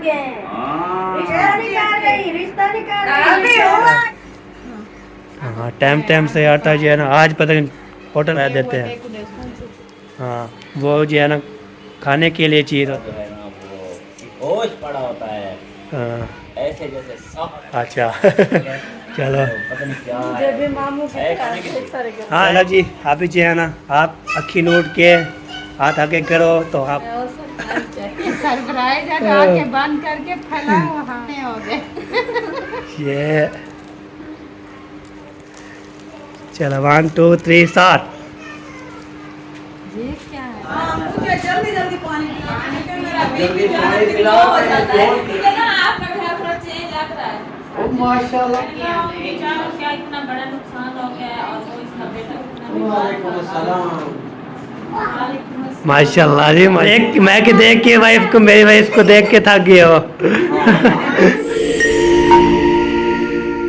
मांगे, रिश्ता निकाल गई, रिश्ता निकाल गई। हाँ टाइम टाइम से आता जो है ना, आज पता नहीं होटल में देते हैं। हाँ वो जो है ना खाने के लिए चीज़ जो है ना वो होश पड़ा होता है हाँ ऐसे जैसे सांप। अच्छा चलो पता नहीं क्या मुझे भी मामू की है खाने के लिए। हाँ हेलो जी, आप भी जो है ना आप अखी नोट के हाथ आगे करो तो आप सरप्राइज है तो आंखें बंद करके फैलाओ वहाँ हो गए। ये चलो 1 2 3 स्टार्ट। ये क्या है? मुझे जल्दी जल्दी पानी जल्दी पानी पिलाओ। माशाल्लाह। क्या इतना बड़ा नुकसान हो गया है और वो इसका बेटा वालेकुम अस्सलाम। माशाल्लाह जी, एक मैं के देख के वाइफ को, मेरी वाइफ को देख के थक गए हो।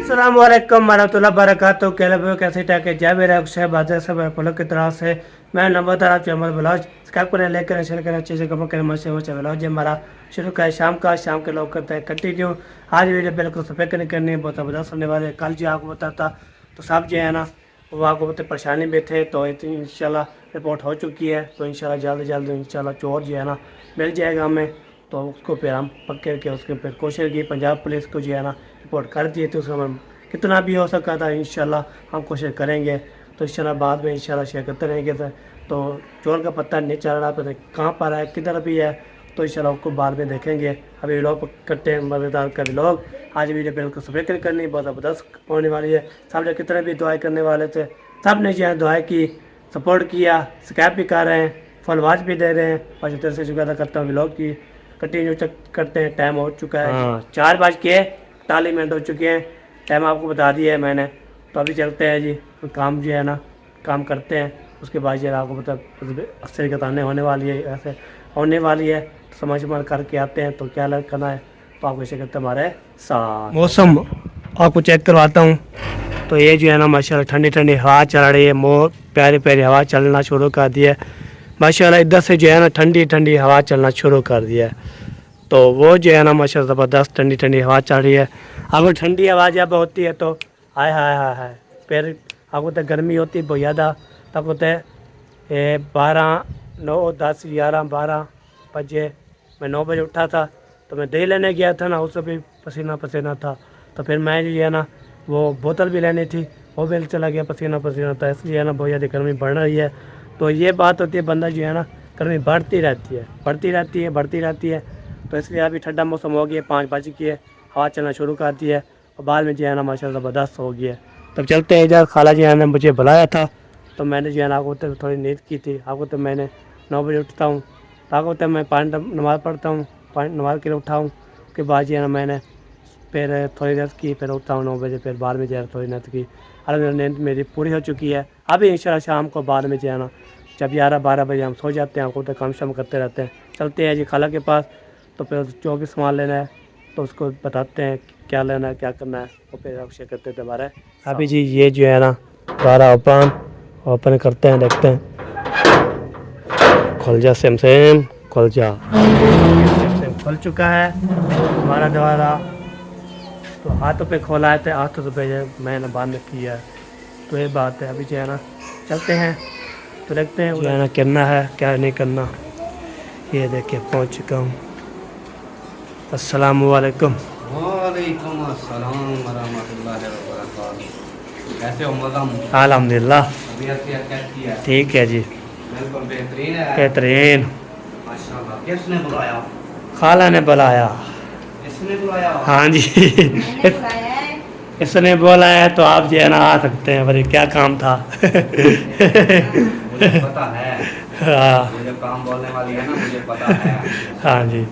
अस्सलाम वालेकुम वरहमतुल्लाहि वबरकातुहू। कैसे टाके जय मेरा अक्षय बाजार सब फलों की तरह से मैं नंबर तरह चैनल ब्लॉग सब्सक्राइब करें, लाइक करें, शेयर करें, अच्छे से कमेंट करें। मस्त ब्लॉग जो हमारा शुरू का है शाम के लोग करते हैं कंटिन्यू। आज वीडियो बिल्कुल सफ़ेद करनी है, बहुत ज़बरदस्त होने वाले। कल जो आपको बताता तो सब जो है ना वो आपको बता परेशानी में थे, तो इंशाल्लाह रिपोर्ट हो चुकी है। तो इंशाल्लाह जल्द इंशाल्लाह चोर जो है ना मिल जाएगा हमें, तो उसको फिर हम पकड़ के उसके फिर कोशिश की पंजाब पुलिस को जो है ना रिपोर्ट कर दिए, तो उसको हम कितना भी हो सका था इंशाल्लाह हम कोशिश करेंगे। तो इंशाल्लाह बाद में इंशाल्लाह शेयर करते रहेंगे। तो चोर का पता नहीं चल रहा, पता कहाँ पर है, किधर भी है, तो इंशाल्लाह आपको बाद में देखेंगे। अभी व्लॉग करते हैं मज़ेदार का व्लॉग। आज वीडियो बिल्कुल सब्सक्राइब करनी, बहुत ज़बरदस्त होने वाली है। सब ने कितने भी दुआएं करने वाले थे, सब ने जो है दुआएं की, सपोर्ट किया, सब्सक्राइब भी कर रहे हैं, फॉल वॉच भी दे रहे हैं। और इस तरह से शुक्र करता हूँ व्लॉग की कंटिन्यू करते हैं। टाइम हो चुका है 4:41 हो चुके हैं। टाइम आपको बता दिया है मैंने, तो अभी चलते हैं जी। काम जो है ना काम करते हैं, उसके बाद जो है आपको पता अस्सी कताने होने वाली है, ऐसे होने वाली है। तो समझ करके आते हैं तो क्या करना है, तो आपको इसे करते हमारे साथ। मौसम आपको चेक करवाता हूँ। तो ये जो है ना माशाल्लाह ठंडी ठंडी हवा चल रही है, प्यारी प्यारी हवा चलना शुरू कर दिया है माशाल्लाह। इधर से जो है ना ठंडी ठंडी हवा चलना शुरू कर दिया है, तो वो जो है ना माशाल्लाह ज़बरदस्त ठंडी ठंडी हवा चल रही है। अगर ठंडी हवा जब होती है तो हाय हाय हाय हाय, फिर आपको तो गर्मी होती है बहुत ज़्यादा। तब होते 12 9 10 11 12 बजे, मैं 9 बजे उठा था, तो मैं दही लेने गया था ना, उससे भी पसीना पसीना था। तो फिर मैं जो है ना वो बोतल भी लेनी थी, वो भी चला गया पसीना पसीना था। इसलिए है ना बहुत ज़्यादा गर्मी बढ़ रही है। तो ये बात होती है, बंदा जो है ना गर्मी बढ़ती रहती है बढ़ती रहती है। तो इसलिए अभी ठंडा मौसम हो गया, 5 बज गए, हवा चलना शुरू कर दी है, और बाद में जो है ना माशाल्लाह ज़बरदस्त हो गया। तब चलते हैं इधर। खाला जी ने मुझे बुलाया था, तो मैंने जो है ना आपको तो थोड़ी नींद की थी। आपको तो मैंने 9 बजे उठता हूँ, तो आपको तो मैं 5 नमाज़ पढ़ता हूँ, 5 नमाज़ के लिए उठाऊँ। उसके बाद जो है ना मैंने फिर थोड़ी रेस्ट की, फिर उठता हूँ 9 बजे, फिर बाद में जो है थोड़ी नींद की। और नींद मेरी पूरी हो चुकी है। अभी इंशाल्लाह शाम को बाद में जो है ना जब 11 12 बजे हम सो जाते हैं, आपको तो काम शाम करते रहते हैं। चलते हैं जी खाला के पास, तो फिर जो भी सामान लेना है तो उसको बताते हैं क्या लेना है क्या करना है, और फिर अक्षय करते थे हमारे। अभी जी ये जो है ना द्वारा ओपन करते हैं, देखते हैं। खुल जा सेम खुल जा, सेम खुल चुका है हमारा द्वारा। तो हाथों पे खोला है, तो हाथों पे मैंने बंद किया है। तो ये बात है। अभी जो है ना चलते हैं, तो देखते हैं जो है ना करना है क्या नहीं करना। ये देखिए पहुंच चुका हूँ। अस्सलामु अलैकुम। वालेकुम अस्सलाम वरहमतुल्लाहि वबरकातुहू। कैसे हो मज़म? अल्हम्दुलिल्लाह तबीयत कैसी है? ठीक है जी, बिल्कुल बेहतरीन है। बेहतरीन। माशाल्लाह। किसने बुलाया? खाला ने बुलाया। इसने बुलाया? हाँ जी मैंने बुलाया है। इसने बोला है तो आप जो है ना आ सकते हैं, भाई क्या काम था। मुझे पता है, हाँ मुझे काम बोलने वाली है ना, मुझे पता है। हाँ जी,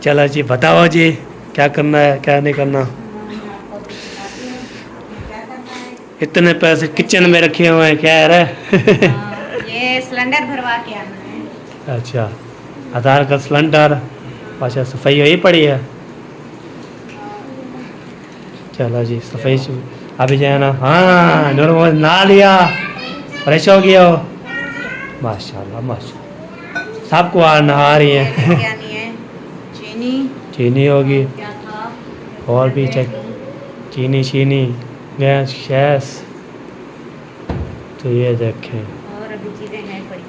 चलो जी बताओ जी क्या करना है क्या नहीं करना। इतने पैसे किचन में रखे हुए हैं, क्या है रे? ये सिलेंडर भरवा के आना है। अच्छा, आधार का सिलेंडर। अच्छा सफाई वही पड़ी है। चलो जी सफाई अभी जो है ना, हाँ नूर मोहम्मद नहा लिया, फ्रेश हो गया हो। माशाल्लाह माशाल्लाह, सबको नहा रही है। क्या नहीं है? चीनी चीनी होगी क्या था? और भी चीनी गैस शैस। तो ये देखें। और अभी चीज़ें हैं पड़ी,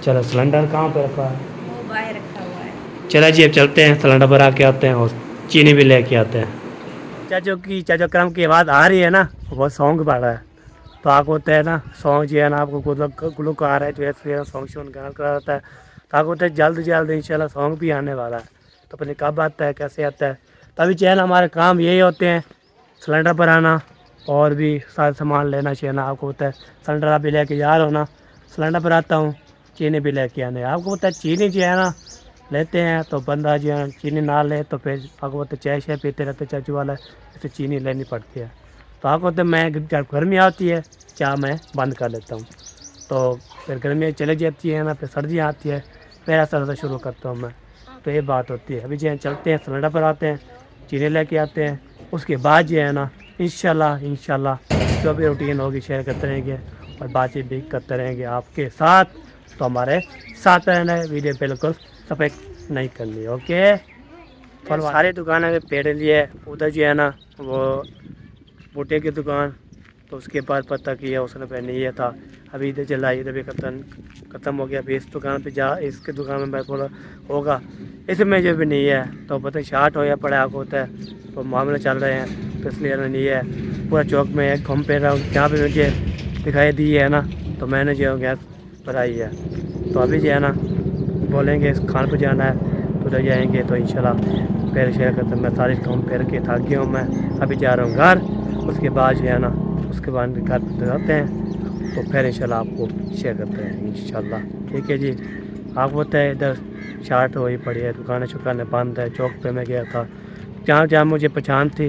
चलो सिलेंडर कहाँ पे रखा है? वो बाहर रखा हुआ है। चलो जी अब चलते हैं, सिलेंडर भरा के आते हैं और चीनी भी लेके आते हैं। चाचो क्रम की आवाज़ आ रही है ना, वो सॉन्ग पड़ रहा है। तो आपको होता है ना सॉन्ग जो है ना, आपको गुलकार है जो है सॉन्ग शॉन्ग गाना करा रहता है। तो आपको होता है जल्द इंशाल्लाह सॉन्ग भी आने वाला है। तो पता नहीं कब आता है कैसे आता है। तभी चैन हमारे काम यही होते हैं, सिलेंडर भराना और भी सारे सामान लेना चाहिए ना। आपको होता है सिलेंडर आप भी लेके जा रहे हो ना, सिलेंडर भराता हूँ, चीनी भी लेके आने। आपको होता है चीनी जो है ना लेते हैं तो बंदा जो है चीनी ना ले तो फिर आपको होता है चाय शाय पीते रहते चाचू वाला, इससे चीनी लेनी पड़ती है। तो आपको होता है मैं जब गर्मी आती है चाय मैं बंद कर लेता हूँ, तो फिर गर्मी चले जाती है ना, फिर सर्दियाँ आती है फिर ऐसा ऐसा शुरू करता हूँ मैं। तो ये बात होती है। अभी जो है चलते हैं सिलेंडर पर आते हैं, चीनी लेके आते हैं, उसके बाद जो है ना इंशाल्लाह जो भी रूटीन होगी शेयर करते रहेंगे और बातचीत भी करते रहेंगे आपके साथ। तो हमारे साथ रहना है, वीडियो बिल्कुल सफेद नहीं करनी। ओके, और सारी दुकानें पे पेड़ लिए उधर जो है ना वो बूटे की दुकान, तो उसके बाद पता किया उसने पहले ये था। अभी इधर चला, इधर भी ख़त्म हो गया। अभी इस दुकान पे जा, इसके दुकान में मैं बोला होगा, इसमें जो भी नहीं है तो पता शार्ट हो या पड़ा आप होता है, तो मामले चल रहे हैं तो इसलिए नहीं है। पूरा चौक में एक घूम पे रहा हूँ, जहाँ पे मुझे दिखाई दी है ना तो मैंने जो गैस भराई है। तो अभी जो है ना बोलेंगे इस खान पर जाना है तो उधर जाएंगे तो इंशाल्लाह फिर शेयर करते हैं। मैं सारी घूम फिर के थक गया हूँ, मैं अभी जा रहा हूँ घर। उसके बाद जो है ना उसके बाद घर पर जाते हैं तो फिर इंशाल्लाह आपको शेयर करते हैं इंशाल्लाह। ठीक है जी। आपको पता है इधर शार्ट हो ही पड़ी है, दुकानें शुकानें बंद है। चौक पे मैं गया था, जहाँ जहाँ मुझे पहचान थी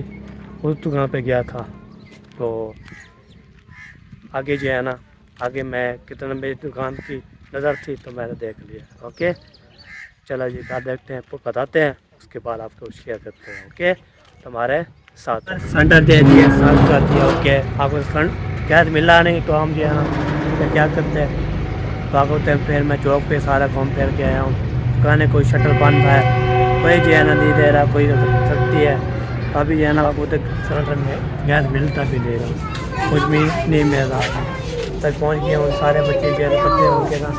उस दुकान पे गया था। तो आगे जो है ना आगे मैं कितने मेरी दुकान की नज़र थी तो मैंने देख लिया। ओके चलो जी बात देखते हैं, आपको बताते हैं, उसके बाद आपको शेयर करते हैं। ओके तो हमारे साथ सिलेंडर दे दिए, साथ कर दिया। ओके आपको गैस मिला नहीं तो हम जो है ना तो क्या करते हैं, तो आपको फिर मैं चौक पे सारा घूम फिर के आया हूँ। दुकानें कोई शटर बंद है, कोई जो है ना नहीं दे रहा, कोई सकती है। अभी जो है ना आपको तक सिलेंडर में गैस मिलता भी नहीं रहा, कुछ भी नहीं मिल रहा तक पहुँच गया हूँ। सारे बच्चे जो है इकट्ठे होकर ना,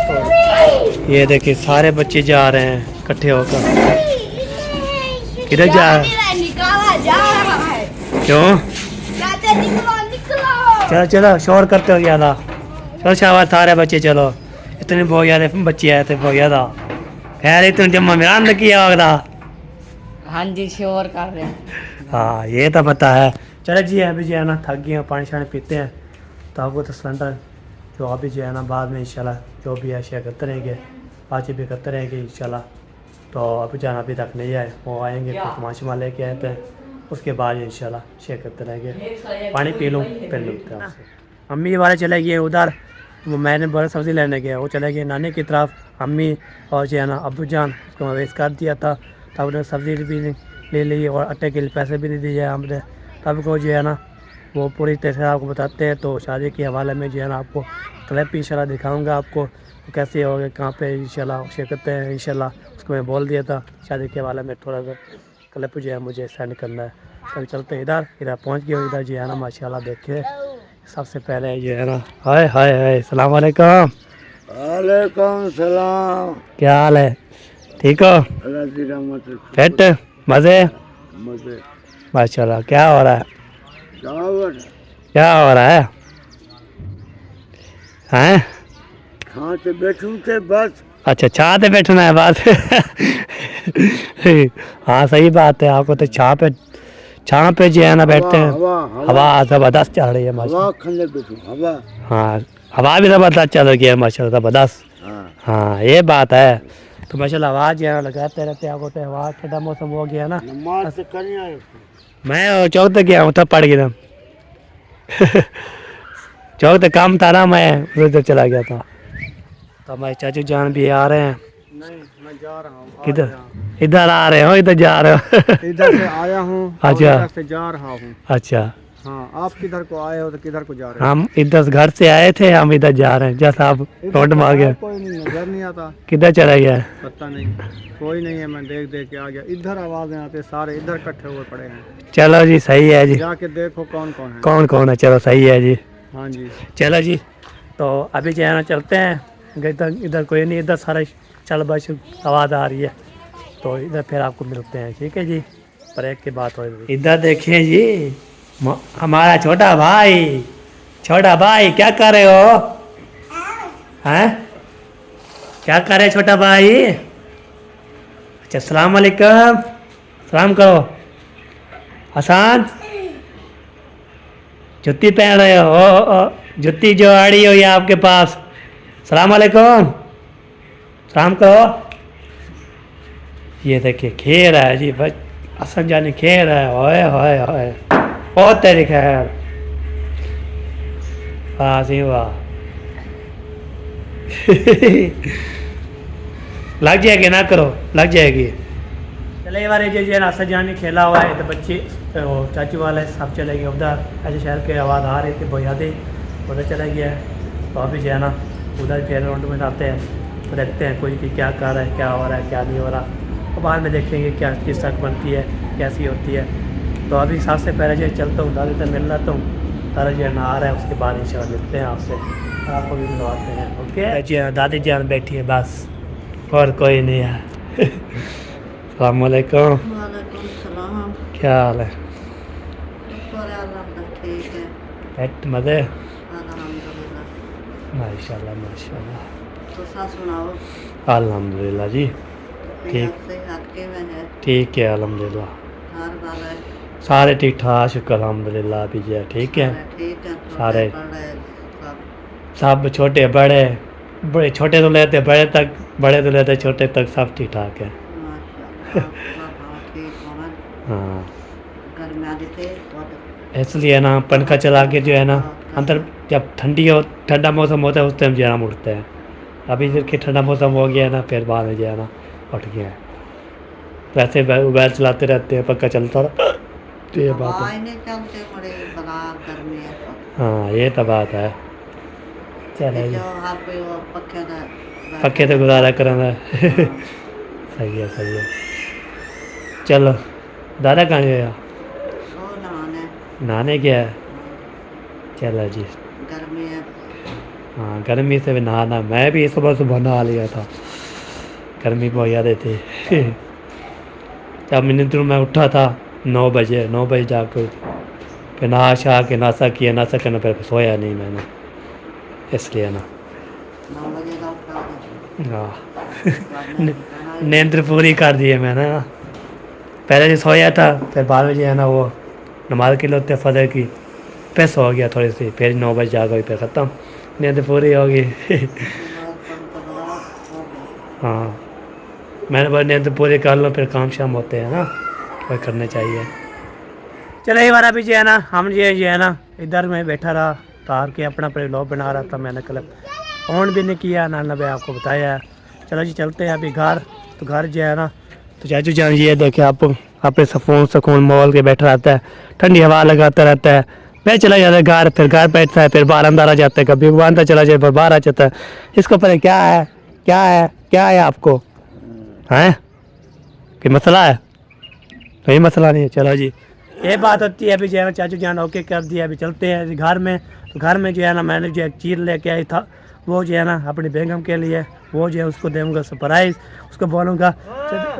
तो ये देखिए सारे बच्चे जा रहे हैं इकट्ठे होकर। किधर जा रहे हैं? क्यों? चलो चलो शोर करते हो ज़्यादा, चलो शाबाश सारे बच्चे चलो। इतने बहुत ज़्यादा बच्चे आए थे, बहुत ज़्यादा। खैर इतने जम्मा मेरा अंदर किया होगा। हाँ जी शोर कर रहे हैं। हाँ ये तो पता है। चलो जी अभी जो है ना थक गए हैं, पानी शानी पीते हैं। तो आपको तो सिलेंडर जो अभी जो है ना बाद में इंशाल्लाह जो भी है शेयर करते रहेंगे, बातचीत भी करते रहेंगे इंशाल्लाह। तो अभी जाना अभी तक नहीं आए, वो आएंगे तो सामान शामान लेके आए थे, उसके बाद इंशाल्लाह शेयर करते रहेंगे। पानी पी लूँ फिर मिलते हैं आपसे। अम्मी वाले चले गए उधर, वो मैंने बड़े सब्ज़ी लेने गया, वो चले गए नानी की तरफ। अम्मी और जो है ना अब्बू जान उसको मैं वेस्ट कर दिया था, तब उन्हें सब्ज़ी भी ले ली और आटे के लिए पैसे भी नहीं दिए हमने। तब को जो है ना वो पूरी तरह से आपको बताते हैं। तो शादी के हवाले में जो है ना आपको क्लिप इंशाल्लाह दिखाऊंगा आपको कैसे हो गए, कहाँ पे इंशाल्लाह शेयर करते हैं इंशाल्लाह। उसको मैं बोल दिया था शादी के हवाले में थोड़ा सा क्लिप जो है मुझे सेंड करना है। तब चलते इधर पहुँच गए। इधर जो है ना माशाल्लाह देखिए सबसे पहले जो है ना हाय हाय हाय अस्सलाम वालेकुम। वालेकुम सलाम। क्या हाल है, ठीक हो? फिट मज़े मजे माशाल्लाह। क्या हो रहा है, दावत क्या हो रहा है? हैं हाँ तो बैठूं थे बस। अच्छा छाँ पे बैठना है बात। हाँ सही बात है। आपको तो छाँ पे जो है ना बैठते हैं। हवा ज़बरदस्त चल रही है माशा। हवा खंडे बैठूं हवा। हाँ हवा भी ज़बरदस्त चल रही है माशाल्लाह ज़बरदस्त। हाँ हाँ ये बात है। तो माशाल्लाह हवा जो है लगाते रहते हैं। आपको तो हवा ठंडा मौसम हो गया ना। नमाज से करनी आए मैं चौक तक गया हूँ तब पड़ गया था। चौक तक काम था ना, मैं उधर चला गया था। तो हमारे चाचू जान भी आ रहे हैं। नहीं मैं जा रहा हूँ। किधर? इधर आ रहे हो, इधर जा रहे हो? इधर से आया हूँ। अच्छा। इधर से जा रहा हूँ। अच्छा हाँ, आप किधर को आए हो तो किधर को जा रहे हो? हम इधर घर से आए थे, हम इधर जा रहे हैं। जैसा आप रोड मार गया, कोई नहीं, नजर नहीं आता, किधर चला गया है? पता नहीं, कोई नहीं है। मैं देख देख के आ गया। इधर आवाजें आते, सारे इधर इकट्ठे हुए पड़े हैं। चलो जी, सही है जी। जाके देखो कौन कौन है। कौन कौन है? चलो सही है जी। हाँ जी, चलो जी, तो अभी जो है ना चलते हैं। इधर इधर कोई नहीं, इधर सारा चल बस आवाज़ आ रही है, तो इधर फिर आपको मिलते हैं, ठीक है जी। ब्रेक की बात हो रही। इधर देखिए जी, हमारा छोटा भाई क्या कर रहे हो? हैं? क्या कर रहे छोटा भाई? अच्छा, सलाम वालेकुम, सलाम करो। हसन, जुत्ती पहन रहे हो? जुत्ती जो आड़ी हो ये आपके पास। सलाम वालेकुम, सलाम करो। ये देखिए खेल रहा है जी, बस हसन जानी खेल रहा है। ओए होए होए, बहुत तेरी खैर। वाह जी वाह। लग जाएगी ना, करो, लग जाएगी। चले ये बारे जो है ना हसन जानी खेला हुआ है, तो बच्चे तो चाचू वाले सब चले गए उधर। ऐसे शहर के आवाज़ आ रही थी, बहुत यादें उधर चला गया है। तो अभी जो है ना उधर फिर राउंड में आते हैं, तो देखते हैं कोई कि क्या कर रहा है, क्या हो रहा है, क्या नहीं हो रहा। तो बाद में देखेंगे क्या किस तक बनती है, कैसी होती है। तो अभी सबसे पहले जो चलता हूँ दादी से मिल लेता हूँ। दादा जी ना आ रहा है, उसके बाद इंशाल्लाह मिलते हैं आपसे, आपको भी मिलवाते हैं। ओके जी, दादी जान बैठी है बस, और कोई नहीं है। अस्सलाम वालेकुम। वालेकुम सलाम। क्या हाल है? शुक्र है अल्लाह का, ठीक है, पेट मजे? अल्हम्दुलिल्लाह। माशाल्लाह माशाल्लाह। तो सा सुनाओ, अल्हम्दुलिल्लाह जी, ठीक से हटके में है, ठीक है अल्हम्दुलिल्लाह। हर बार है, सारे ठीक ठाक, शुक्र अल्हम्दुलिल्लाह। अभी जी ठीक है, ठीक है, सारे बड़े सब छोटे बड़े, बड़े छोटे तो लेते बड़े तक, बड़े तो लेते छोटे तक, सब ठीक ठाक है। माशाल्लाह ठीक होना। हाँ, घर में आते थे बहुत, इसलिए ना पंखा चला के जो है ना अंदर, जब ठंडा मौसम होता है उस टाइम जो है ना उठते हैं। अभी जबकि ठंडा मौसम हो गया है ना, फिर बाद में जो है ना उठ गया है। वैसे मोबाइल चलाते रहते हैं, पंखा चलता रहा, तो ये बात है। नहीं चलते बड़े बड़ा गर्मी है तो। हाँ, ये तो बात है। चले जी, जो आप वो पक्के का पक्के तो गुजारा करना। सही है सही है। चलो, दादा कहाँ गया? वो नहाने, नहाने गया है। चलो जी, गर्मी है, हाँ गर्मी से भी नहाना, मैं भी सुबह सुबह नहा लिया था, गर्मी बहुत यादें थी। जब नींद में उठा था 9 बजे जाकर, फिर नहा शहा के नाश्ता किया, नाश्ता करना, फिर सोया नहीं मैंने, इसलिए ना। 9 बजे का उठा हाँ, नींद पूरी कर दी है मैंने ना। पहले जो सोया था, फिर बाद में जो है ना वो नमाज के लोग फजर की, फिर सो गया थोड़ी सी, फिर 9 बजे जाग गई, फिर ख़त्म, नींद पूरी हो गई। हाँ, मैंने बस नींद पूरी कर लो, फिर काम शाम होते हैं ना, वही करने चाहिए। चलो एक बार अभी जो है ना हम जो है ना इधर में बैठा रहा, तार के अपना व्लॉग बना रहा था। मैंने कल ऑन भी नहीं किया ना भाई आपको बताया है। चलो जी चलते हैं अभी घर। तो घर जो है ना, तो चाचू जान ये देखे आप अपने सुकून मोल के बैठा रहता है, ठंडी हवा लगाता रहता है। मैं चला जाता है घर, फिर घर बैठता है, फिर बाहर अंदर आ जाता है, कभी वो अंदर चला जाए, फिर बाहर आ जाता है। इसको पता क्या है, क्या है, क्या है आपको, हैं कोई मसला है? कोई मसला नहीं है। चलो जी, ये बात होती है। अभी जो है ना चाचू जान ओके कर दिया, अभी चलते हैं घर में। तो घर में जो है ना मैंने जो एक चीज़ लेके आई था, वो जो है ना अपनी बेगम के लिए, वो जो है उसको दूँगा सरप्राइज़। उसको बोलूँगा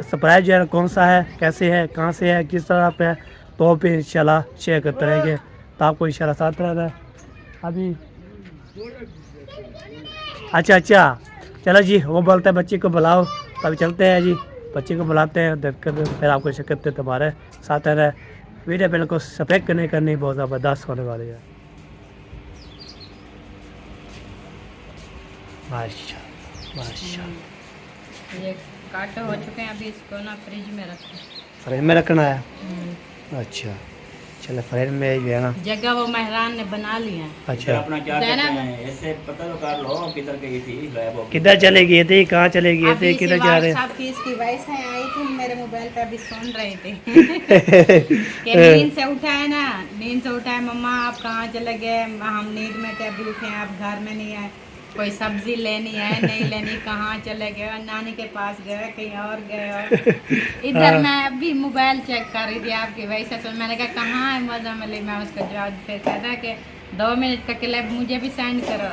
सरप्राइज़ जो है ना कौन सा है, कैसे है, कहाँ से है, किस तरह पे है, तो फिर इंशाल्लाह शेयर करते रहेंगे, तो आपको इंशाल्लाह साथ रहना है। अभी अच्छा चलो जी, वो बोलता है बच्चे को बुलाओ, तो अभी चलते हैं जी, बच्चे को बुलाते हैं, देखकर फिर आपको शेयर करते तुम्हारे साथ रहना है। वीडियो पहले को सब्सक्राइब करनी बहुत ज़बरदस्त होने वाली है। माशाल्लाह ये काटे हो चुके हैं, अभी इसको ना फ्रिज में रखें। फ्रिज में रखना है। अच्छा, चलो फ्रेंड में जो है ना। जगह वो मेहरान ने बना ली है। अच्छा अपना क्या कहते ज़ैनब। हैं ऐसे पता तो कर लो किधर गई थी वो किधर चले गए थे, कहाँ चले गए थे, अभी किधर जा रहे हैं? व्हाट्सएप की इसकी वॉइस है आई थी मेरे मोबाइल पे, अभी सुन रहे थे कि नींद से उठा है ना, नींद से उठा है, मम्मा आप कहाँ चले गए, हम नींद में थे अभी उठे हैं, आप घर में नहीं आए, कोई सब्जी लेनी है नहीं लेनी, कहाँ चले गए, नानी के पास गए, कहीं और गए। और इधर मैं अभी मोबाइल चेक कर रही थी आपकी वैसे सुन, मैंने कहा कहाँ है मजा मिली, मैं उसका जवाब फिर कहता कि 2 मिनट का क्लिप मुझे भी सेंड करो।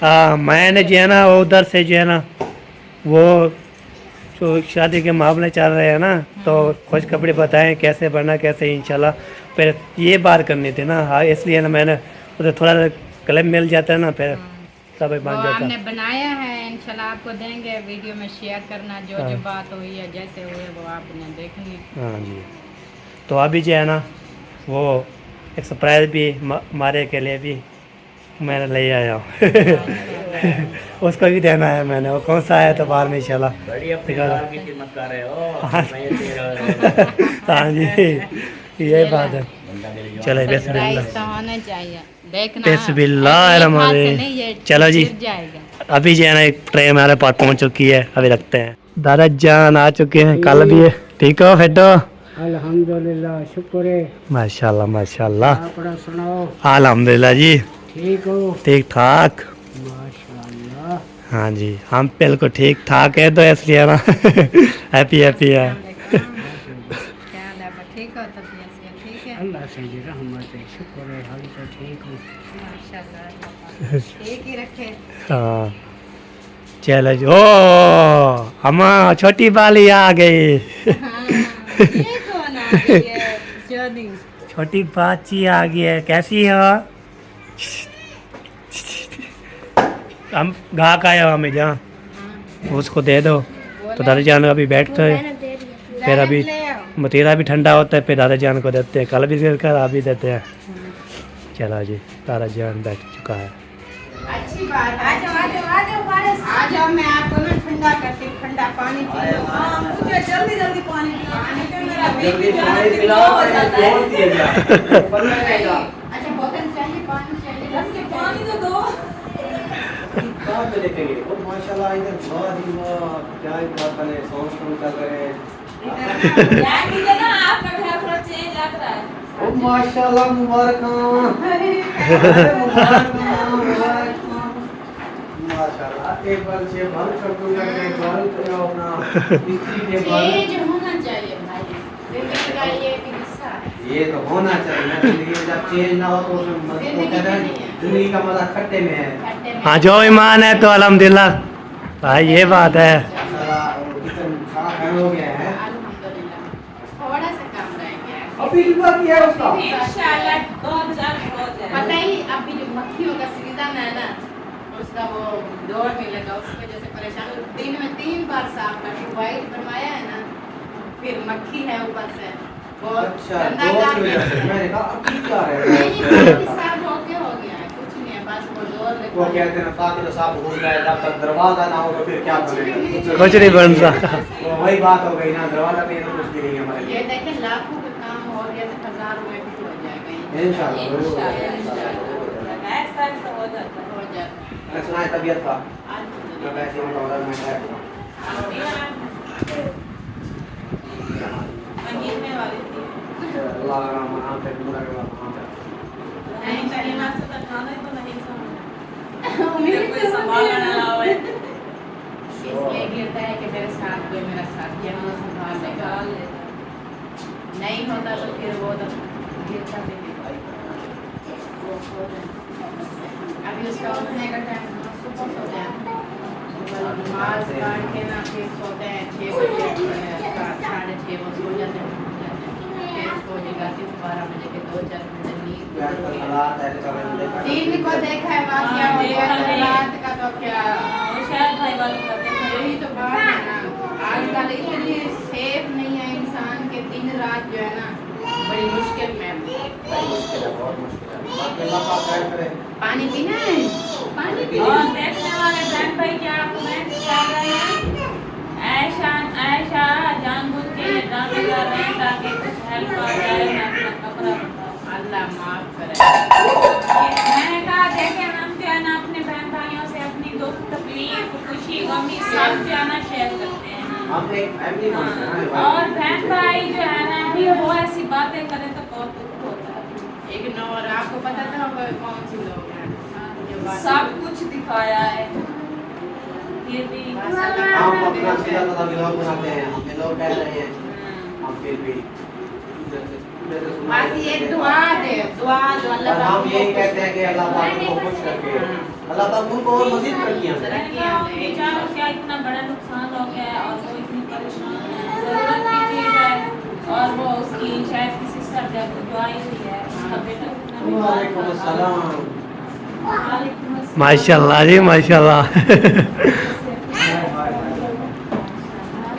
हाँ मैंने जो है ना वो उधर से जो है ना वो जो शादी के मामले चल रहे हैं ना, तो कुछ कपड़े बताएं कैसे बनना कैसे इंशाल्लाह, फिर ये बात करनी थी ना। हाँ इसलिए ना मैंने उधर थोड़ा क्लिप मिल जाता है ना, फिर सब वो बन जाता हमने है। बनाया है, इंशाल्लाह आपको देंगे, वीडियो में शेयर करना, जो हाँ। जो बात हुई है जैसे हुए वो आपने देखनी। हाँ जी, तो अभी जो है ना वो एक सरप्राइज भी मारे के लिए भी मैंने ले आया हूँ। उसको भी देना है मैंने, वो कौन सा आया तो बाहर में इंशाल्लाह। बड़ी अपनी कार की खिदमत कर रहे हो। हाँ। मैं ये तेरा हाँ जी ये बात है। बंदा मेरे जो चलो सरप्राइज बिस्मिल्लाह तो होना चाहिए, देखना बिस्मिल्लाह एक हाथ रहमान से रहीम। नहीं, ये चलो जी। गिर जाएगा। अभी जो है ना एक ट्रे हमारे पास पहुंच चुकी है, अभी रखते हैं। दादा जान आ चुके हैं, कल भी है। ठीक हो फेटो? अल्हम्दुलिल्लाह, शुक्र है। माशाल्लाह माशाल्लाह। अपना सुनाओ, अल्हम्दुलिल्लाह जी ठीक हो? ठीक ठाक। माशाल्लाह। हाँ जी हम बिल्कुल ठीक ठाक है, तो इसलिए ना हैप्पी हैप्पी है। क्या हाल है? ठीक हो? तबीयत से ठीक है? अल्लाह से जी रहमत है, शुक्र है, हाल तो ठीक हूँ। माशाल्लाह, ठीक ही रखे। हाँ चलो जी। ओ अम्मा छोटी बाली आ गई। हाँ, ये कौन आ गई है? जोदी। छोटी बाची आ गई है, कैसी हो? हम गा का आया हमें जहाँ उसको दे दो, तो दादा जान अभी बैठते हैं, फिर अभी ले आओ। मतीरा भी ठंडा होता है, फिर दादा जान को देते हैं, कल भी देकर अभी देते हैं। चलो जी दादा जान बैठ चुका है। अच्छी बात है। आ जाओ, मैं आपको ना ठंडा करती हूँ, ठंडा पानी पी लो। हाँ, मुझे जल्दी जल्दी पानी तो मेरा जल्दी पानी पिलाओ, कौन दिया जाए? पता रहेगा। अच्छा बोतल चाहिए, पानी चाहिए, पानी तो दो। कहाँ पे देखेंगे? ओ माशाल्लाह, इधर वाह जी वाह, क्या ही बात बने, सॉन्ग चल रहे हैं। यार मुझे ना आपका घर थोड़ा चेंज लग रहा है। ओ माशाल्लाह, मुबारक हो। माशाल्लाह, एक बार से बंद कर दूंगा, एक बार करो अपना मिस्त्री के बारे। चेंज होना चाहिए भाई, जिंदगी का ये भी हिस्सा है। ये तो होना चाहिए ना, जिंदगी में जब चेंज ना हो तो उसमें मजा होता है। जिंदगी का मजा खट्टे में है। खट्टे में हाँ जो ईमान है तो अल्हम्दुलिल्लाह भाई, ये बात है। माशाल्लाह, किचन सारा खाना हो गया है। अल्हम्दुलिल्लाह, थोड़ा सा काम रह गया है। अभी कितना किया है उसका? इंशाल्लाह 2000 हो जाए। पता ही अभी जो मक्खियों का सीजन है ना, उसका वो दौर नहीं लगा, उसकी वजह से परेशान हूँ। दिन में 3 बार साफ करती, वाइट बनवाया है ना, फिर मक्खी है ऊपर से, बहुत अच्छा, गंदा दो काम की वजह से करती है। मैंने कहा अभी क्या नहीं, है? बाकी साफ होके हो गया है, कुछ नहीं है, बस वो दौर वो लगा। कहते हैं बाकी तो साफ हो गया है, जब तक दरवाजा ना हो तो फिर क्या बनेगा? कुछ नहीं बन रहा। तो वही बात हो गई ना, दरवाजा पे तो कुछ भी नहीं है हमारे ये लिए। देखें लाखों का काम हो गया तो 1000 में भी हो जाएगा। इंशाल्लाह जरूर होगा। नेक्स्ट टाइम से हो जाता है। हो जाता मैं सुना है तबीयत का, है। मैं वैसे ही ऑर्डर में है। महीने वाली थी। अल्लाह का मना पे पूरा का मना। नहीं पहले नाश्ता तो खाना ही तो नहीं समझ। उम्मीद कोई तो संभालने ना आवे। इसलिए गिरता है कि मेरे साथ कोई मेरा साथ जरूर संभाल लेगा। नहीं होता तो फिर वो तो गिरता भी नहीं। अभी उसका उठने का टाइम सुबह सोते हैं, नमाज पढ़ के ना फिर सोते हैं 6 बजे, 6:30 वो सो जाते हैं, फिर सो जगाती हूँ 12 बजे के 2-4 घंटे नींद। हालात ऐसे चल रहे हैं। दिन को देखा है वाकया हो गया, देखा है। रात का तो क्या, शायद भाई वालों का देखा यही तो बात है ना। आजकल इतनी सेफ नहीं है इंसान के, दिन रात जो है ना बड़ी मुश्किल में है। मुश्किल है, बहुत मुश्किल है। बाकी अल्लाह पाक खैर करे। पानी पीना है, पानी पी और देखने वाले बहन भाई क्या कमेंट कर रहे हैं? ऐशा जानबूझ के ये ड्रामे कर रहे हैं ताकि कुछ हेल्प आ जाए, मैं अपना अल्लाह माफ करे। मैंने कहा देखे हम जो है ना अपने बहन भाइयों से अपनी दुख तकलीफ खुशी गमी सब जो है ना शेयर करते हैं। हम एक फैमिली हाँ, फंक्शन है और बहन भाई जो है ना कि वो ऐसी बातें करे तो बहुत दुख होता है। इग्नोर, आपको पता था वो कौन सी लोग हैं? जो बात- सब कुछ दिखाया है फिर भी हम अपना सीधा साधा व्लॉग बनाते हैं, हम लोग कह रहे हैं हम फिर भी बस ये दुआ दे, दुआ दो अल्लाह और हम यही कहते हैं कि अल्लाह ताला को खुश रखे, अल्लाह ताला उनको और मजीद तरक्कियां दे। बेचारों का इतना बड़ा नुकसान हो गया है और वो इतनी परेशान है, जरूरत की चीज है और वो उसकी शायद किसी सिस्टर का दुआ ही हुई है, उसका बेटा इतना बीमार वालेकुम था। अस्सलाम। वालेकुम अस्सलाम। माशाल्लाह जी माशाल्लाह।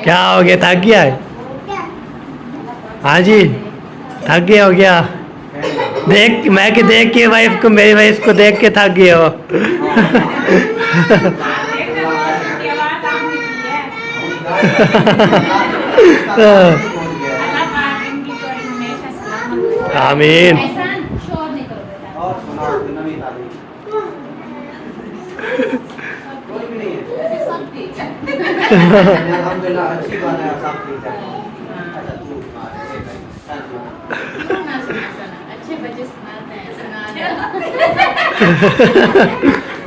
क्या हो गया, थक गया है? हाँ जी थक गया हो गया? देख के वाइफ को, मेरी वाइफ को देख के थक गए हो? देखो, ये बात आपने की है। अल्लाह पाक इनकी तो हमेशा सलामत रखे। आमीन। एहसान, शोर नहीं करो बेटा। और सुनाओ नवी तारीख कोई भी नहीं है। सब ठीक है। अल्हम्दुलिल्लाह अच्छी बात है, सब ठीक है। अच्छा तू सुना, अच्छे बच्चे सुनाते हैं, सुना दो।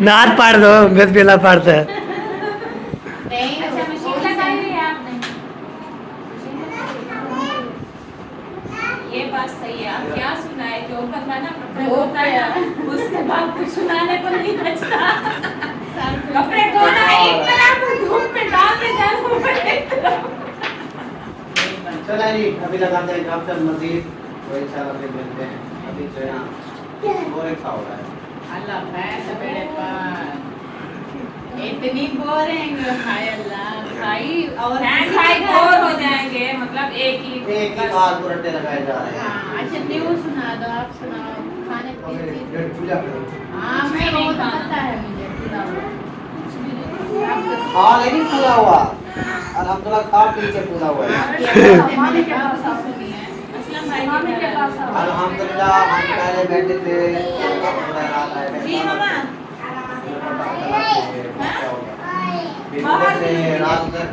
नाद पाड़ दो, बिस्मिल्लाह पढ़ते हैं। नहीं, अच्छा मशीन लगाई हुई है आपने? ये बात सही है। अब क्या सुनाए, जो बंदा ना कपड़े धोता है ना, उसके बाद कुछ सुनाने को नहीं बचता। कपड़े धोना एक तरफ, धूप में डाल के जाना एक तरफ। चला जी अभी लगाते हैं जब तक मजीद तो इंशाल्लाह फिर मिलते हैं। अभी जो है ना और एक हो रहा है। अल्लाह भैंस बेड़े पर इतनी बोरिंग, हाय अल्लाह भाई। और फैन भाई बोर हो जाएंगे, मतलब एक ही एक ही बात को रट्टे लगाए जा रहे हैं। हाँ, अच्छा न्यूज़ सुना दो, आप सुनाओ खाने और पीने फिर की। पेट पूजा करो। हाँ मैं वो तो पता है मुझे पूरा हुआ। खा नहीं पूरा हुआ, अल्हम्दुलिल्लाह खा पी के पूरा हुआ है। मामी के पास सुनी है। असलम भाई मामी के पास आओ। अल्हम्दुलिल्लाह हम पहले बैठे थे जी मामा। फिर उधर से रात तक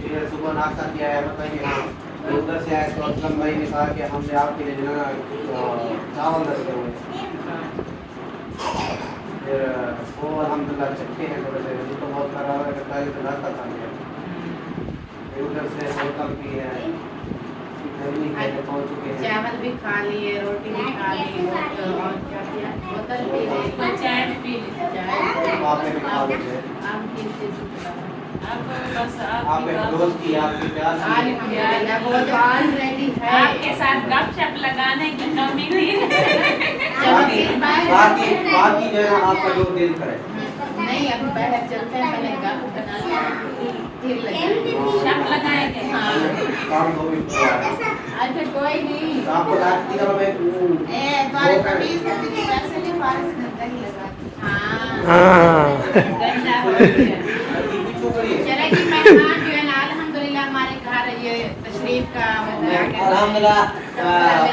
फिर सुबह नाश्ता किया है, बताइए हाँ। फिर उधर से आए तो असलम भाई ने कहा कि हमने आपके लिए जो है ना चावल रखे हुए हैं। फिर वो अल्हम्दुलिल्लाह चक्के हैं थोड़े से, तो बहुत खराब है, पहले तो नाश्ता खा लिया। फिर उधर से होटल की है, गर्मी के लिए पहुंच चुके हैं। चावल भी खा लिए, रोटी भी खा ली, और क्या किया, बोतल भी ले ली, चाय भी पी ली। चाय आपने भी खा लीजिए। आम की चीज़ अब बस आपके दोस्त की आपकी प्यास की अल्हम्दुलिल्लाह बहुत ऑलरेडी है। आपके साथ गपशप लगाने की कमी थी। चलो फिर बाहर बाकी बाकी जो है ना आपका जो दिल करे। नहीं, अभी बाहर चलते हैं, पहले गप बनाते हैं, फिर लगेंगे। शप लगाएंगे। हाँ, काम तो भी पूरा है। अच्छा कोई नहीं। तो आपको रात की तरह मैं तुम्हारे कमीज में भी वैसे भी फारिस गंदा ही लगा। हाँ, हाँ गंदा हो गया। क्यों करिए चले जी मेहमान जो है ना अल्हम्दुलिल्लाह हमारे घर ये तशरीफ का अल्हम्दुलिल्लाह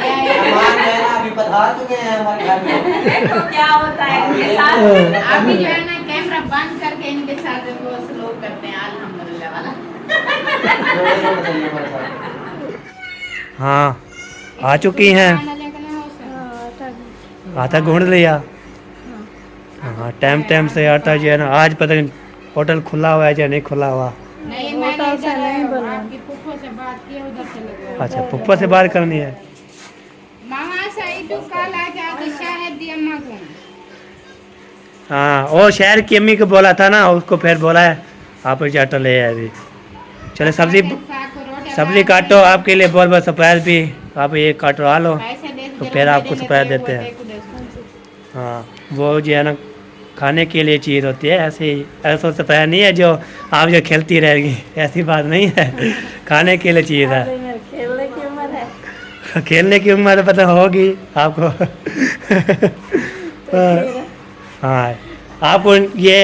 मेहमान जो है ना अभी पधार चुके हैं हमारे घर में। देखो क्या होता है इनके साथ। अभी जो है ना कैमरा बंद करके इनके साथ वो स्लोक करते हैं अल्हम्दुलिल्लाह वाला। हाँ आ चुकी हैं, आटा गूंद लिया। हाँ टाइम से आटा जो है ना, आज पता नहीं होटल खुला हुआ है या नहीं खुला हुआ। नहीं मैंने इधर आपकी पुप्पो से बात की, उधर से लगा। अच्छा पुप्पा से बात करनी है। मामा सही तो कल आ जाओगे शायद दी अम्मा को। हाँ वो शहर की अम्मी को बोला था ना, उसको फिर बोला है आप आटा ले आए अभी। चलो सब्जी काटो, आपके लिए बहुत बहुत सरप्राइज भी, आप ये काटवा लो तो फिर आपको सरप्राइज देते हैं। हाँ वो जो है ना खाने के लिए चीज़ होती है, ऐसे ऐसा सरप्राइज नहीं है जो आप जो खेलती रहेगी, ऐसी बात नहीं है। खाने के लिए चीज़ है। खेलने की उम्र तो पता होगी आपको। हाँ आपको ये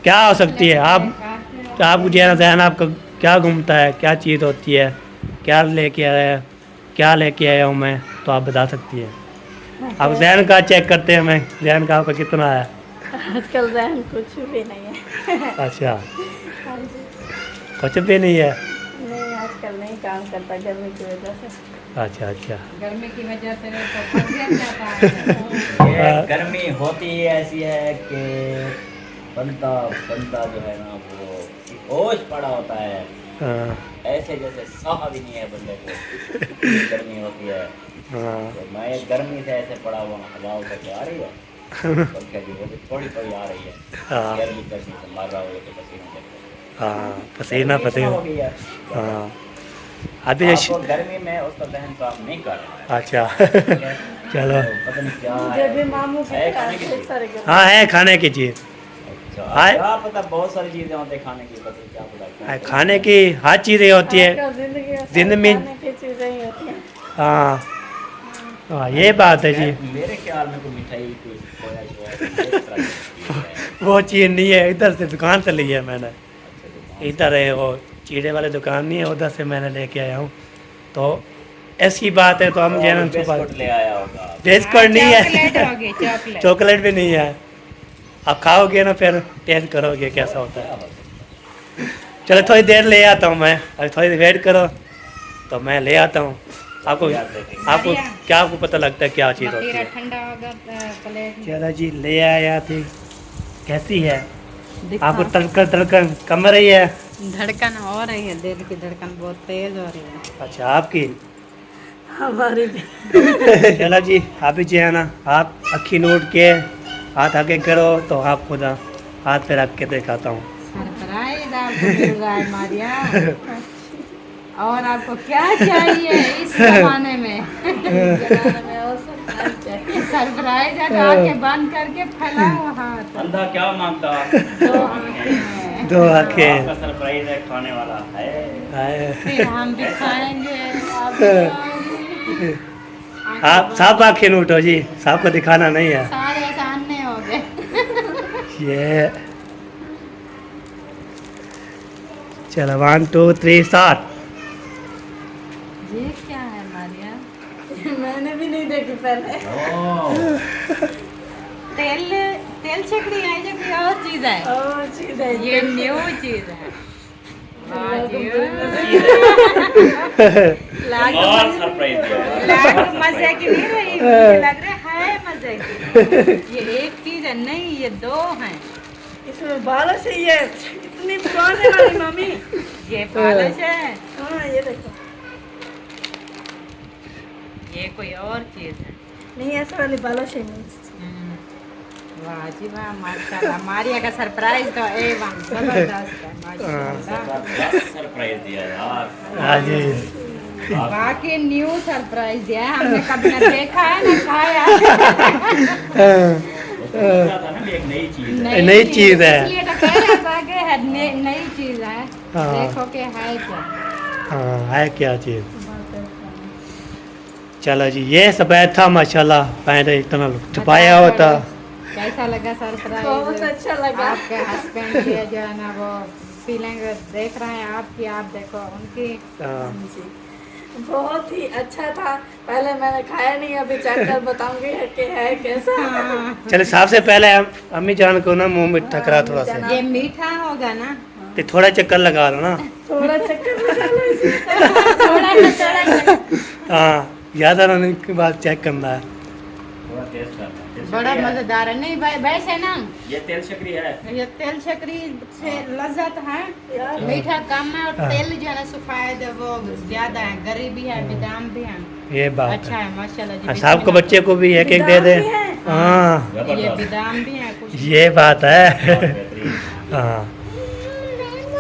क्या हो सकती है, आपको जो है ना जहन आपका क्या घूमता है, क्या चीज़ होती है, क्या लेके आया हूँ मैं, तो आप बता सकती है। अब जहन का चेक करते हैं मैं, जहन का आपका कितना है? आजकल जहन कुछ भी नहीं है। अच्छा, कुछ भी नहीं है। नहीं, आजकल नहीं काम करता गर्मी की वजह से। अच्छा अच्छा। गर्मी की वजह से तो फट जाता है। ये गर्मी होती ही ऐसी है कि बंदा बंदा जो है ना वो होश पड़ा होता है, हाँ ऐसे जैसे साह भी नहीं है बंदे को। गर्मी होती है हाँ तो मैं गर्मी से ऐसे पड़ा हुआ हूँ, हवा उतर के आ रही है, पंखे की वो भी थोड़ी थोड़ी आ रही है, हाँ। गर्मी गर्मी से मर रहा हो तो पसीना चल हाँ, पसीना रहा पसीना। हो गया। हाँ अभी आपको गर्मी में उसका दहन काम नहीं कर रहा है। अच्छा ठीक है? चलो। तो पता नहीं क्या जब भी है। मामू के है पास खाने की बहुत चीज़? सारे गर्मी। हाँ है खाने की चीज़। अच्छा, हाय। क्या पता बहुत सारी चीजें होती हैं खाने की, पता नहीं क्या पता क्या खाने की हर चीज़ें होती है। आजकल जिंदगी में जिंदगी में- खाने की चीजें ही होती हैं। हाँ हाँ ये बात है जी। मेरे ख्याल में कोई मिठाई कोई खोया शोया इस तरह की चीज़ है। वो चीज़ नहीं है, इधर से दुकान से ली है मैंने। अच्छा, दुकान इधर है वो चीड़े वाले दुकान नहीं है, उधर से मैंने लेके आया हूँ। तो ऐसी बात है तो हम जो है ना छुपा। बिस्कुट ले आया होगा। बिस्कुट नहीं चॉकलेट है, होगी, चॉकलेट। चॉकलेट भी नहीं है। आप खाओगे ना फिर टेस्ट करोगे कैसा होता है। चलो थोड़ी देर ले आता हूँ मैं, अभी थोड़ी देर वेट करो तो मैं ले आता हूँ। आपको आपको क्या आपको पता लगता है क्या चीज़ होती मतीरा है? ठंडा होगा प्लेट में। चलो जी ले आया थी। कैसी है? दिखा। आपको तड़कन कम रही है? धड़कन हो रही है, दिल की धड़कन बहुत तेज हो रही है। अच्छा आपकी? हमारी भी। चलो जी आप ही जो है ना, आप अखी नोट के हाथ आगे करो तो आप खुद हाथ पे रख के दिखाता हूँ। सरप्राइज आपको मिल रहा है मारिया। और आपको क्या चाहिए इस जमाने में? जमाने में और सरप्राइज चाहिए। सरप्राइज है तो आंखें बंद करके फैलाओ हाथ। अंधा क्या मांगता? दो आंखें हैं। दो आंखें। आपका सरप्राइज है खाने वाला है। हाय। फिर हम भी खाएंगे, आप भी खाओगे। आप सब आंखें नोटो जी, सबको दिखाना नहीं है। सारे सामने हो गए। ये चलो 1 2 3 स्टार्ट। ये क्या है मारिया? मैंने भी नहीं देखी पहले। ओह, तेल तेल छकड़ी है, ये कोई और चीज है? और चीज है ये न्यू चीज है। वाह जी। और सरप्राइज दिया है। लाग मजे की नहीं रही, मुझे लग रहा है मजे की। ये एक चीज है नहीं, ये दो हैं। इसमें बालश है, ये इतनी पुराने वाली मम्मी। ये पालश है, हाँ ये देखो। ये कोई और चीज है। नहीं ऐसा वाली बालश है। वाह जी वाह, माशाल्लाह। मारिया का सरप्राइज तो A1 जबरदस्त है, माशाल्लाह। जबरदस्त सरप्राइज दिया यार। हाँ जी। बाकी न्यू सरप्राइज दिया है, हमने कभी न देखा है न खाया। वो तो पता था ना भी एक नई चीज है। नई चीज है। इसलिए तो कह रहा था कि है नई चीज है। हाँ। देखो कि है क्या। हाँ है क्या चीज़? चलो जी ये सफ़ेद था माशाल्लाह, पहले इतना छुपाया होता। कैसा लगा सरप्राइज? बहुत अच्छा लगा। आपके हस्बैंड की जो है ना वो फीलिंग देख रहे हैं आपकी, आप देखो उनकी। हाँ। जी, बहुत ही अच्छा था। पहले मैंने खाया नहीं, अभी चखकर बताऊंगी कि है कैसा। हाँ। चलो सबसे पहले हम अम्मी जान को ना मुंह में ठकरा थोड़ा सा, ये मीठा होगा ना? तो थोड़ा चक्कर लगा लो ना। थोड़ा चक्कर लगा लो इसे। थोड़ा हाँ ज़्यादा रहने के बाद चेक करना है। थोड़ा टेस्ट करना है। तेल बड़ा शकरी है। मजेदार है। नहीं वैसे ना ये तेल शकरी है। ये तेल शकरी से लज्जत है, यार मीठा कम है और हाँ। तेल जो है ना सफेद वो ज्यादा है, गरीबी है, बादाम भी है। ये बात अच्छा है। है माशाल्लाह जी। और सबको बच्चे को भी एक एक दे दे। बादाम भी है? हाँ ये जबरदस्त। बादाम भी है कुछ। ये बात है। बहुत बेहतरीन। हाँ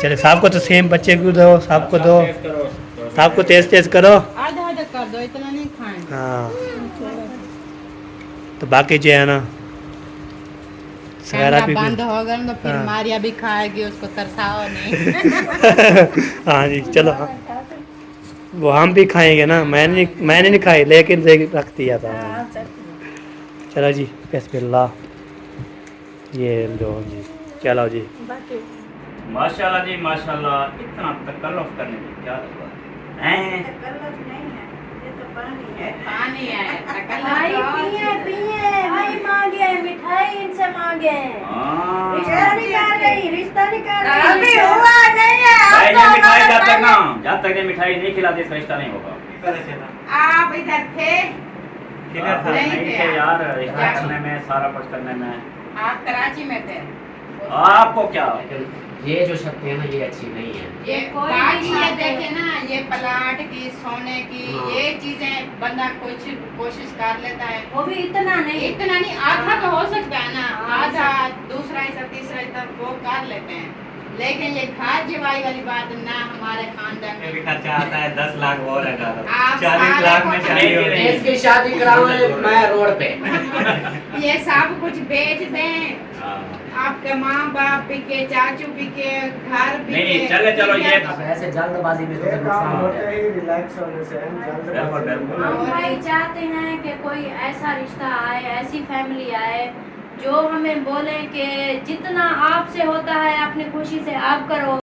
चलो सबको तो सेम बच्चे को दो, सबको दो, टेस्ट करो, थोड़ा सा सबको तेज तेज करो। आधा आधा कर दो, इतना नहीं खाएंगे। हाँ तो बाकी जो है ना कैमरा सगैरा भी बंद होगा ना तो फिर हाँ। मारिया भी खाएगी, उसको तरसाओ नहीं। हाँ जी चलो हाँ। वो हम भी खाएंगे ना, मैंने नहीं खाई लेकिन रख दिया था। हाँ, चल। चलो जी बिस्मिल्लाह। ये लो जी, चलो जी। बाकी माशाल्लाह जी माशाल्लाह, इतना तकल्लुफ करने की क्या जरूरत है? गलत नहीं है। पानी है भाई पिए पिए वही मांगे मिठाई इनसे मांगे हाँ। रिश्ता निकाल रही अभी हुआ नहीं है भाई अब ये तो मिठाई हमारे जब तक ना पास- जब तक ये मिठाई नहीं खिलाती इसका रिश्ता नहीं होगा। आप इधर थे आप नहीं नहीं थे थे यार, क्या? रिश्ता करने में सारा कुछ करने में आप कराची में थे आपको क्या। ये जो शर्तें हैं ना ये अच्छी नहीं है। ये कोई बाकी भी ये बात देखे ना ये प्लाट की सोने की हाँ। ये चीजें बंदा कुछ कोशिश कर लेता है वो भी इतना नहीं इतना नहीं आधा तो हो सकता है ना हाँ, आधा दूसरा हिस्सा तीसरा हिस्सा वो कर लेते हैं लेकिन ये घर जवाई वाली बात ना हमारे खानदान में खर्चा आता है 10 लाख और लगा दो आप 40 सारे लाख में को- शादी हो नहीं, रही है। इसकी शादी कराऊंगा मैं रोड पे। ये सब कुछ बेच दें हाँ। आपके माँ बाप बिके चाचू बिके घर बिके नहीं, चले चलो ये अब ऐसे जल्दबाजी में तो फिर नुकसान हो जाएगा। ही रिलैक्स होने से बिल्कुल, बिल्कुल। हम भाई चाहते हैं कि कोई ऐसा रिश्ता आए ऐसी फैमिली आए जो हमें बोले कि जितना आपसे होता है अपनी खुशी से आप करो